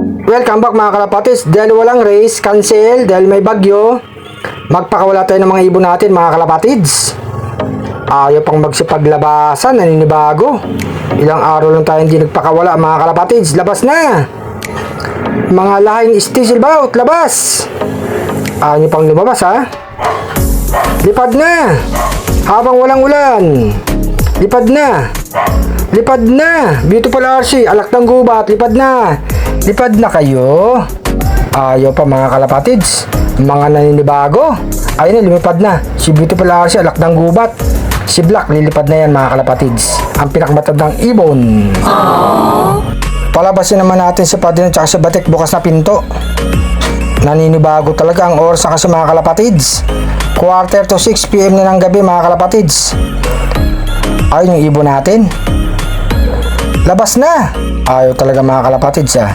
Welcome back mga kalapatis. Dahil walang race, cancel, dahil may bagyo, magpakawala tayo ng mga ibon natin mga kalapatids. Ayaw pang magsipaglabasan, naninibago. Ilang araw lang tayo hindi nagpakawala mga kalapatids. Labas na! Mga lahing stisil bout, labas! Ayaw nyo pang lumabas ha? Lipad na! Habang walang ulan. Lipad na! Lipad na! Beautiful RC, alak ng gubat, lipad na! Lipad na kayo. Ayaw pa mga kalapatids. Mga naninibago. Ayun na, lumipad na. Si Beautiful RC, alak ng gubat. Si Black, lilipad na yan mga kalapatids. Ang pinakamatandang ibon. Palabasin naman natin si Padrino at si Batik, bukas na pinto. Naninibago talaga ang oras kasi mga kalapatids. 5:45 PM na ng gabi mga kalapatids. Ayun yung ibon natin. Labas na! Ayaw talaga mga kalapatids ha.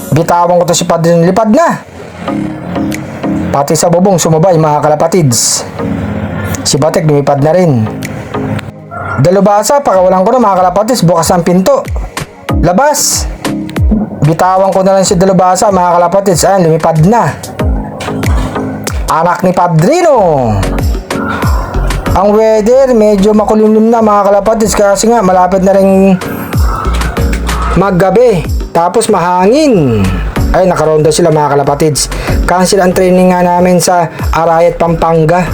Bitawan ko to si Padrino, lipad na! Pati sa bubong sumabay mga kalapatids. Si Batik lumipad na rin. Dalubhasa, pakawalan ko na mga kalapatids, bukas ang pinto. Labas! Bitawan ko na lang si Dalubhasa mga kalapatids. Ayan, lumipad na. Anak ni Padrino. Ang weather medyo makulimlim na mga kalapatids kasi nga malapit na rin maggabi. Tapos mahangin. Ay, nakaronda sila mga kalapatids. Cancel ang training nga namin sa Arayat, Pampanga.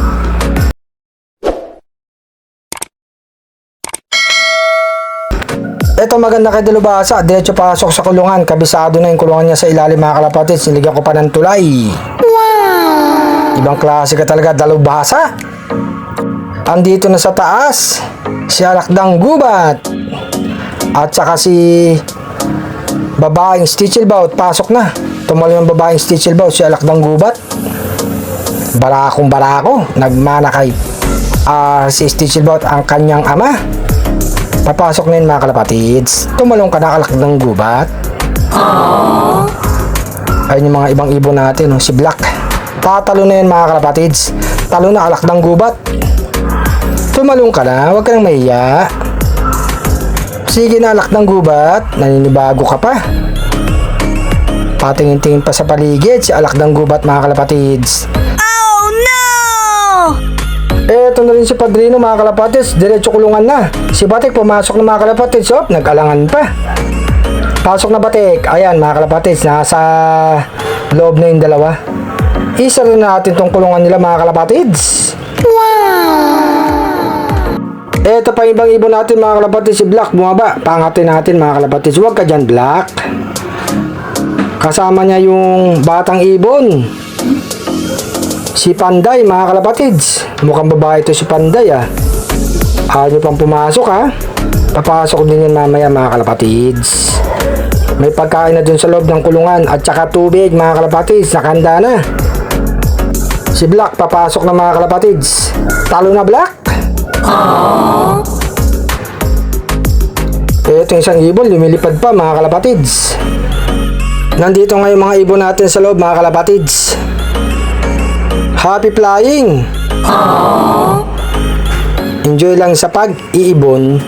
Ito maganda kay Dalubhasa, diretso pasok sa kulungan. Kabisado na yung kulungan niya sa ilalim mga kalapatids. Niligyan ko pa ng tulay. Wow! Ibang klase ka talaga, Dalubhasa. Andito na sa taas si Alakdang Gubat. At saka si babaeng Stichelbout, pasok na. Tumalo yung babaeng Stichelbout, si Alakdang Gubat. Barakong barako, nagmana kay si Stichelbout ang kanyang ama. Papasok na yun mga kalapatids. Tumalong ka na Alakdang Gubat. Ayun yung mga ibang ibon natin, si Black. Tatalo na yun mga kalapatids. Talo na Alakdang Gubat. Tumalong ka na, huwag ka nang mahiya. Sige na Alakdang Gubat, naninibago ka pa. Patingin-tingin pa sa paligid si Alakdang Gubat mga kalapatids. Oh no! Eto na rin si Padrino mga kalapatids, diretso kulungan na. Si Batik pumasok na mga kalapatids, nag-alangan pa. Pasok na Batik, ayan mga kalapatids, nasa loob na yung dalawa. Isa rin natin tong kulungan nila mga kalapatids. Eto pa ibang ibon natin mga kalapatids, si Black bumaba. Pangatin natin mga kalapatids, huwag ka dyan Black. Kasama niya yung batang ibon, si Panday mga kalapatids. Mukhang babae ito si Panday ah. Ayaw nyo pang pumasok ha. Papasok din yan mamaya mga kalapatids. May pagkain na dun sa loob ng kulungan at saka tubig mga kalapatids. Nakahanda na. Si Black papasok na mga kalapatids. Talo na Black. Ito yung isang ibon, lumilipad pa mga kalapatids. Nandito ngayon mga ibon natin sa loob mga kalapatids. Happy flying! Enjoy lang sa pag-iibon.